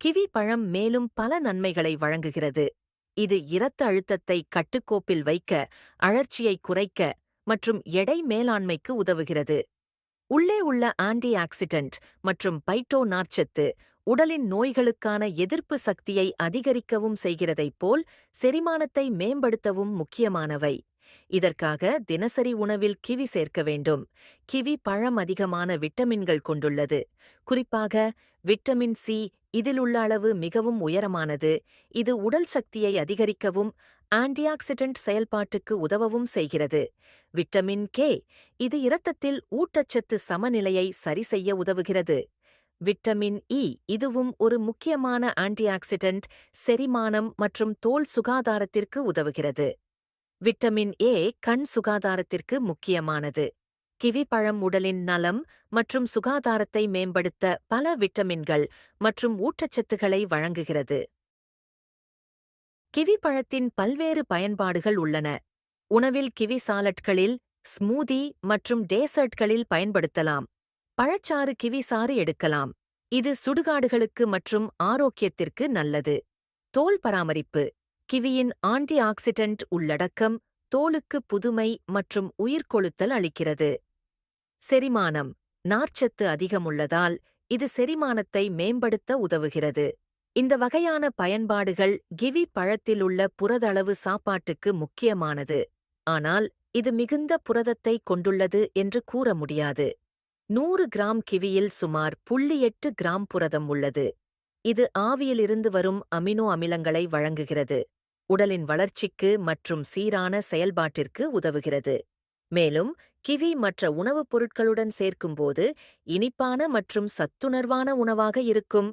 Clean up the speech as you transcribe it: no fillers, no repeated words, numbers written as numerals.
Kiwi பழம் மேலும் பல நன்மைகளை வழங்குகிறது. இது இரத்த அழுத்தத்தை கட்டுக்கோப்பில் வைக்க, அழற்சியை குறைக்க மற்றும் எடை மேலாண்மைக்கு உதவுகிறது. உள்ளே உள்ள ஆன்டி ஆக்சிடென்ட் மற்றும் பைட்டோ நார்ச்சத்து உடலின் நோய்களுக்கான எதிர்ப்பு சக்தியை அதிகரிக்கவும் செய்கிறதைப் போல் செரிமானத்தை மேம்படுத்தவும் முக்கியமானவை. இதற்காக தினசரி உணவில் கிவி சேர்க்க வேண்டும். கிவி பழம் அதிகமான விட்டமின்கள் கொண்டுள்ளது. குறிப்பாக விட்டமின் சி இதில் உள்ள அளவு மிகவும் உயரமானது. இது உடல் சக்தியை அதிகரிக்கவும் ஆன்டிஆக்சிடென்ட் செயல்பாட்டுக்கு உதவவும் செய்கிறது. விட்டமின் கே இது இரத்தத்தில் ஊட்டச்சத்து சமநிலையை சரிசெய்ய உதவுகிறது. விட்டமின் இ இதுவும் ஒரு முக்கியமான ஆன்டிஆக்சிடென்ட், செரிமானம் மற்றும் தோல் சுகாதாரத்திற்கு உதவுகிறது. விட்டமின் ஏ கண் சுகாதாரத்திற்கு முக்கியமானது. கிவி பழம் உடலின் நலம் மற்றும் சுகாதாரத்தை மேம்படுத்த பல விட்டமின்கள் மற்றும் ஊட்டச்சத்துக்களை வழங்குகிறது. கிவி பழத்தின் பல்வேறு பயன்பாடுகள் உள்ளன. உணவில் கிவி சாலட்களில், ஸ்மூதி மற்றும் டேசர்ட்களில் பயன்படுத்தலாம். பழச்சாறு கிவி சாறு எடுக்கலாம். இது சுடுகாடுகளுக்கு மற்றும் ஆரோக்கியத்திற்கு நல்லது. தோல் பராமரிப்பு கிவியின் ஆன்டி ஆக்சிடென்ட் உள்ளடக்கம் தோலுக்கு புதுமை மற்றும் உயிர்கொழுத்தல் அளிக்கிறது. செரிமானம் நார்ச்சத்து அதிகமுள்ளதால் இது செரிமானத்தை மேம்படுத்த உதவுகிறது. இந்த வகையான பயன்பாடுகள் கிவி பழத்தில் உள்ள புரதளவு சாப்பாட்டுக்கு முக்கியமானது. ஆனால் இது மிகுந்த புரதத்தை கொண்டுள்ளது என்று கூற முடியாது. 100 கிராம் கிவியில் சுமார் 0.8 கிராம் புரதம் உள்ளது. இது ஆவியிலிருந்து வரும் அமினோ அமிலங்களை வழங்குகிறது. உடலின் வளர்ச்சிக்கு மற்றும் சீரான செயல்பாட்டிற்கு உதவுகிறது. மேலும் கிவி மற்ற உணவுப் பொருட்களுடன் சேர்க்கும்போது இனிப்பான மற்றும் சத்துணர்வான உணவாக இருக்கும்.